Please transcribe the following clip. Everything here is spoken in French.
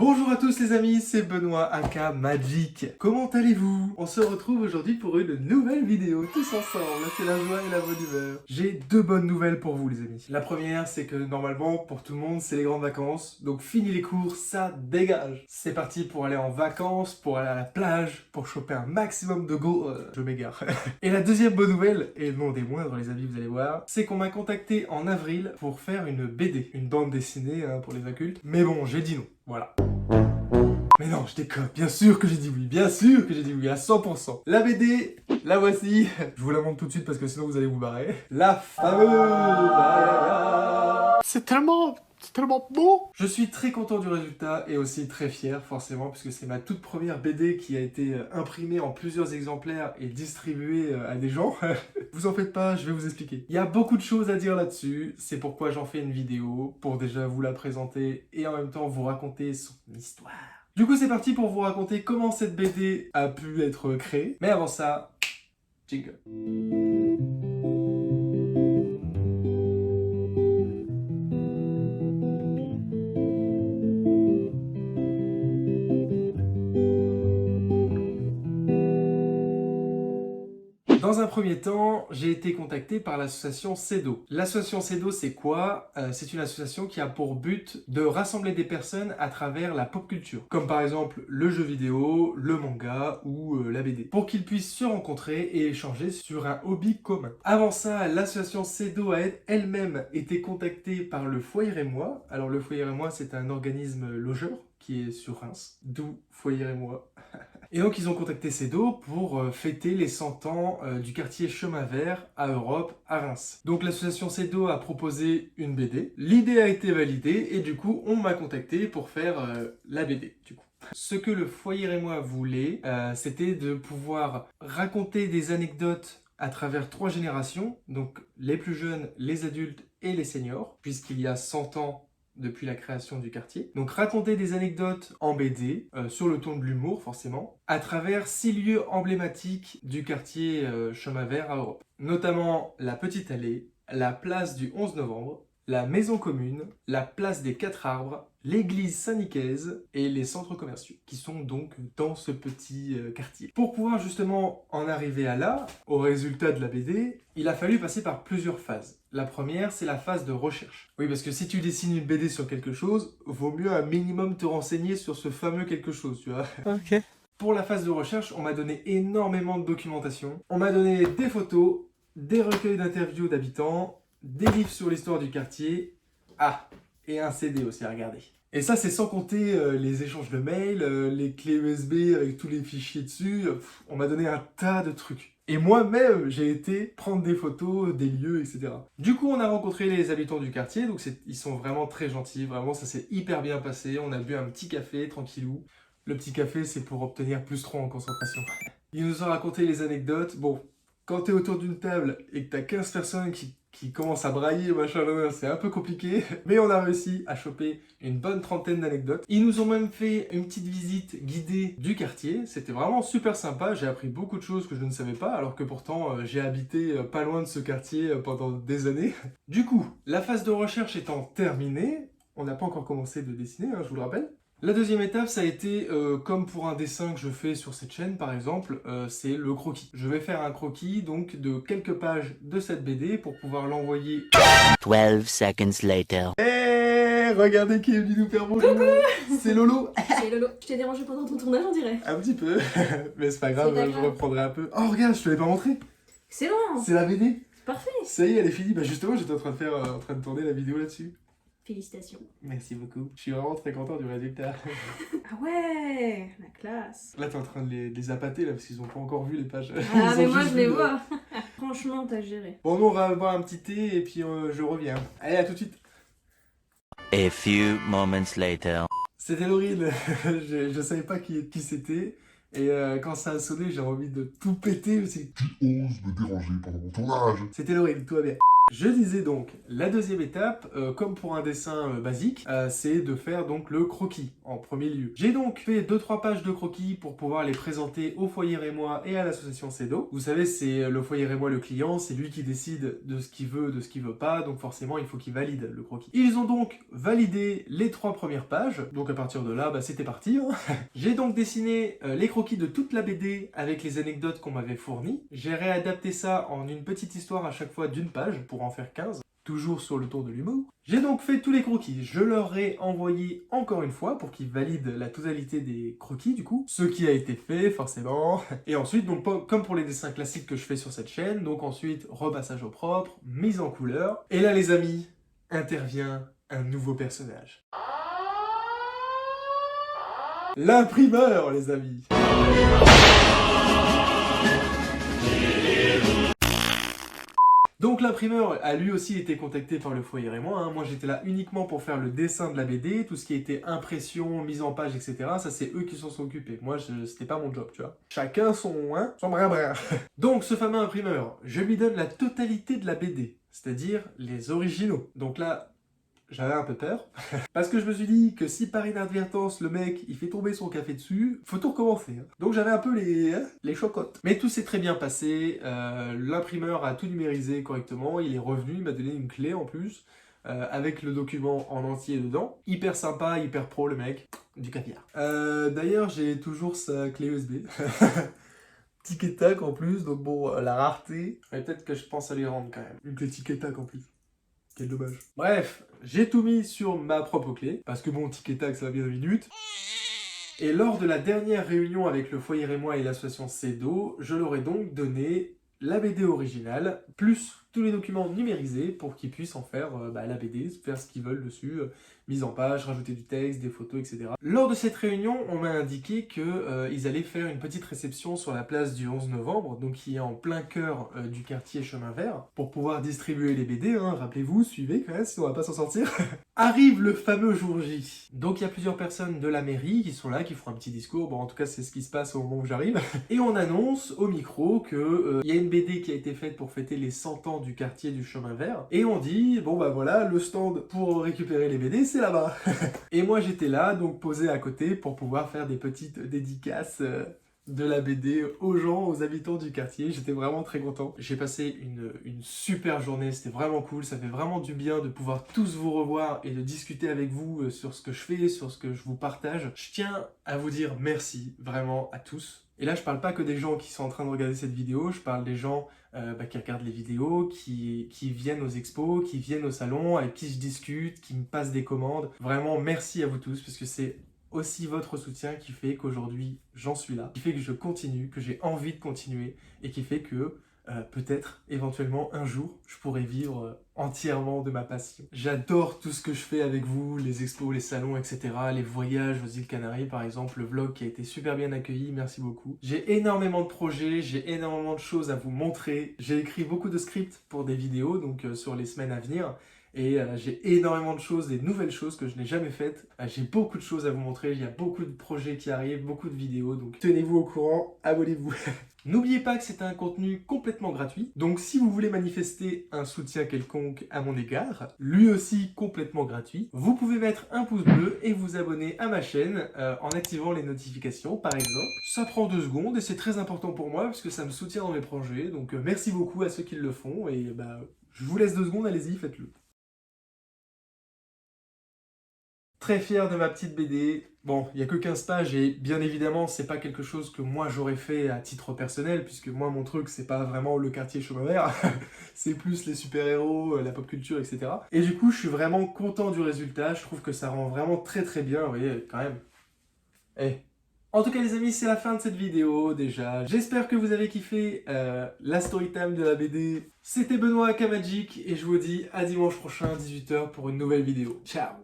Bonjour à tous les amis, c'est Benoît aka Magic. Comment allez-vous? On se retrouve aujourd'hui pour une nouvelle vidéo, tous ensemble, c'est la joie et la bonne humeur. J'ai deux bonnes nouvelles pour vous les amis. La première, c'est que normalement, pour tout le monde, c'est les grandes vacances, donc fini les cours, ça dégage. C'est parti pour aller en vacances, pour aller à la plage, pour choper un maximum de go... je m'égare. Et la deuxième bonne nouvelle, et non des moindres les amis, vous allez voir, c'est qu'on m'a contacté en avril pour faire une BD, une bande dessinée pour les adultes. Mais bon, j'ai dit non, voilà. Mais non, je déconne, bien sûr que j'ai dit oui, bien sûr que j'ai dit oui, à 100%. La BD, la voici. Je vous la montre tout de suite parce que sinon vous allez vous barrer. La fameuse... C'est tellement beau. Je suis très content du résultat et aussi très fier forcément puisque c'est ma toute première BD qui a été imprimée en plusieurs exemplaires et distribuée à des gens. Vous en faites pas, je vais vous expliquer. Il y a beaucoup de choses à dire là-dessus, c'est pourquoi j'en fais une vidéo, pour déjà vous la présenter et en même temps vous raconter son histoire. Du coup c'est parti pour vous raconter comment cette BD a pu être créée. Mais avant ça, jingle. Dans un premier temps, j'ai été contacté par l'association CEDO. L'association CEDO, c'est quoi? C'est une association qui a pour but de rassembler des personnes à travers la pop culture, comme par exemple le jeu vidéo, le manga ou la BD, pour qu'ils puissent se rencontrer et échanger sur un hobby commun. Avant ça, l'association CEDO a elle-même été contactée par le Foyer et moi. Alors le Foyer et moi, c'est un organisme logeur qui est sur Reims, d'où Foyer et moi. Et donc ils ont contacté CEDO pour fêter les 100 ans du quartier Chemin Vert à Europe, à Reims. Donc l'association CEDO a proposé une BD, l'idée a été validée et du coup on m'a contacté pour faire la BD du coup. Ce que le Foyer et moi voulait, c'était de pouvoir raconter des anecdotes à travers 3 générations, donc les plus jeunes, les adultes et les seniors, puisqu'il y a 100 ans depuis la création du quartier. Donc raconter des anecdotes en BD, sur le ton de l'humour forcément, à travers 6 lieux emblématiques du quartier Chemin Vert à Europe. Notamment la Petite Allée, la place du 11 novembre, la Maison Commune, la place des 4 Arbres, l'église Saint-Nicaise et les centres commerciaux, qui sont donc dans ce petit quartier. Pour pouvoir justement en arriver à là, au résultat de la BD, il a fallu passer par plusieurs phases. La première, c'est la phase de recherche. Oui, parce que si tu dessines une BD sur quelque chose, vaut mieux un minimum te renseigner sur ce fameux quelque chose, tu vois. Ok. Pour la phase de recherche, on m'a donné énormément de documentation. On m'a donné des photos, des recueils d'interviews d'habitants, des livres sur l'histoire du quartier, et un CD aussi à regarder. Et ça, c'est sans compter les échanges de mails, les clés USB avec tous les fichiers dessus. On m'a donné un tas de trucs. Et moi-même, j'ai été prendre des photos, des lieux, etc. Du coup, on a rencontré les habitants du quartier, donc ils sont vraiment très gentils, vraiment, ça s'est hyper bien passé. On a bu un petit café, tranquillou. Le petit café, c'est pour obtenir plus 3 en concentration. Ils nous ont raconté les anecdotes. Bon, quand t'es autour d'une table et que t'as 15 personnes qui commencent à brailler, machin, c'est un peu compliqué. Mais on a réussi à choper une bonne trentaine d'anecdotes. Ils nous ont même fait une petite visite guidée du quartier. C'était vraiment super sympa. J'ai appris beaucoup de choses que je ne savais pas, alors que pourtant j'ai habité pas loin de ce quartier pendant des années. Du coup, la phase de recherche étant terminée, on n'a pas encore commencé de dessiner, je vous le rappelle. La deuxième étape, ça a été, comme pour un dessin que je fais sur cette chaîne par exemple, c'est le croquis. Je vais faire un croquis donc de quelques pages de cette BD pour pouvoir l'envoyer... 12 seconds later. Regardez qui est venu nous faire bonjour. C'est Lolo. C'est Lolo. Je t'ai dérangé pendant ton tournage, on dirait. Un petit peu, mais c'est pas grave, pas je grave. reprendrai un peu. Oh regarde, je te l'ai pas montré. Excellent. C'est la BD. Parfait. Ça y est, elle est finie. Bah justement, j'étais en train de tourner la vidéo là-dessus. Félicitations. Merci beaucoup. Je suis vraiment très content du résultat. Ah ouais, la classe. Là, t'es en train de les appâter là parce qu'ils ont pas encore vu les pages. Ah Ils mais ont moi juste je les vu le- vois. Franchement, t'as géré. Bon, nous on va boire un petit thé et puis je reviens. Allez, à tout de suite. A few moments later. C'était Laurine. je savais pas qui c'était. Et quand ça a sonné, j'ai envie de tout péter. Qui ose me déranger pendant mon tournage? C'était Laurine, tout va bien. Je disais donc, la deuxième étape, comme pour un dessin basique, c'est de faire donc le croquis en premier lieu. J'ai donc fait 2-3 pages de croquis pour pouvoir les présenter au foyer Rémois et à l'association CEDO. Vous savez, c'est le foyer Rémois le client, c'est lui qui décide de ce qu'il veut, de ce qu'il veut pas, donc forcément il faut qu'il valide le croquis. Ils ont donc validé les 3 premières pages, donc à partir de là, c'était parti. Hein. J'ai donc dessiné les croquis de toute la BD avec les anecdotes qu'on m'avait fournies. J'ai réadapté ça en une petite histoire à chaque fois d'une page pour en faire 15, toujours sur le ton de l'humour. J'ai donc fait tous les croquis, je leur ai envoyé encore une fois pour qu'ils valident la totalité des croquis du coup, ce qui a été fait forcément. Et ensuite, donc comme pour les dessins classiques que je fais sur cette chaîne, donc ensuite repassage au propre, mise en couleur. Et là les amis, intervient un nouveau personnage. L'imprimeur les amis. Donc l'imprimeur a lui aussi été contacté par le foyer Rémois, hein. Moi j'étais là uniquement pour faire le dessin de la BD, tout ce qui était impression, mise en page, etc. Ça c'est eux qui s'en sont occupés, moi c'était pas mon job, tu vois. Chacun son brin. Donc ce fameux imprimeur, je lui donne la totalité de la BD, c'est-à-dire les originaux. Donc là, j'avais un peu peur, parce que je me suis dit que si par inadvertance le mec il fait tomber son café dessus, faut tout recommencer. Hein. Donc j'avais un peu les chocottes. Mais tout s'est très bien passé, l'imprimeur a tout numérisé correctement, il est revenu, il m'a donné une clé en plus, avec le document en entier dedans. Hyper sympa, hyper pro le mec, du caviar. D'ailleurs j'ai toujours sa clé USB. Tic et tac en plus, donc bon, la rareté. Mais peut-être que je pense à lui rendre quand même. Une clé tic et tac en plus. Quel dommage. Bref, j'ai tout mis sur ma propre clé, parce que bon, tic et tac, ça va bien 2 minutes. Et lors de la dernière réunion avec le foyer Rémois et l'association CEDO, je leur ai donc donné la BD originale, plus tous les documents numérisés pour qu'ils puissent en faire la BD, faire ce qu'ils veulent dessus, mise en page, rajouter du texte, des photos, etc. Lors de cette réunion, on m'a indiqué qu'ils allaient faire une petite réception sur la place du 11 novembre, donc qui est en plein cœur du quartier Chemin Vert, pour pouvoir distribuer les BD, hein, rappelez-vous, suivez quand même, sinon on va pas s'en sortir. Arrive le fameux jour J. Donc il y a plusieurs personnes de la mairie qui sont là, qui font un petit discours, bon en tout cas c'est ce qui se passe au moment où j'arrive, et on annonce au micro que y a une BD qui a été faite pour fêter les 100 ans du quartier du Chemin Vert, et on dit, bon bah voilà, le stand pour récupérer les BD, c'est là-bas. Et moi j'étais là, donc posé à côté, pour pouvoir faire des petites dédicaces de la BD aux gens, aux habitants du quartier. J'étais vraiment très content. J'ai passé une super journée, c'était vraiment cool, ça fait vraiment du bien de pouvoir tous vous revoir et de discuter avec vous sur ce que je fais, sur ce que je vous partage. Je tiens à vous dire merci, vraiment, à tous. Et là, je parle pas que des gens qui sont en train de regarder cette vidéo, je parle des gens qui regardent les vidéos, qui viennent aux expos, qui viennent au salon, avec qui je discute, qui me passent des commandes. Vraiment, merci à vous tous, parce que c'est aussi votre soutien qui fait qu'aujourd'hui j'en suis là, qui fait que je continue, que j'ai envie de continuer et qui fait que peut-être éventuellement un jour je pourrai vivre entièrement de ma passion. J'adore tout ce que je fais avec vous, les expos, les salons, etc. Les voyages aux îles Canaries par exemple, le vlog qui a été super bien accueilli, merci beaucoup. J'ai énormément de projets, j'ai énormément de choses à vous montrer. J'ai écrit beaucoup de scripts pour des vidéos, donc sur les semaines à venir. Et j'ai énormément de choses, des nouvelles choses que je n'ai jamais faites. J'ai beaucoup de choses à vous montrer, il y a beaucoup de projets qui arrivent, beaucoup de vidéos, donc tenez-vous au courant, abonnez-vous. N'oubliez pas que c'est un contenu complètement gratuit, donc si vous voulez manifester un soutien quelconque à mon égard, lui aussi complètement gratuit, vous pouvez mettre un pouce bleu et vous abonner à ma chaîne en activant les notifications par exemple. Ça prend 2 secondes et c'est très important pour moi parce que ça me soutient dans mes projets, donc merci beaucoup à ceux qui le font et je vous laisse 2 secondes, allez-y, faites-le. Très fier de ma petite BD. Bon, il n'y a que 15 pages et bien évidemment, c'est pas quelque chose que moi j'aurais fait à titre personnel, puisque moi mon truc c'est pas vraiment le quartier Chemin Vert, c'est plus les super-héros, la pop culture, etc. Et du coup, je suis vraiment content du résultat, je trouve que ça rend vraiment très très bien, vous voyez, quand même. En tout cas les amis, c'est la fin de cette vidéo déjà. J'espère que vous avez kiffé la storytime de la BD. C'était Benoît Akamagic et je vous dis à dimanche prochain 18h pour une nouvelle vidéo. Ciao.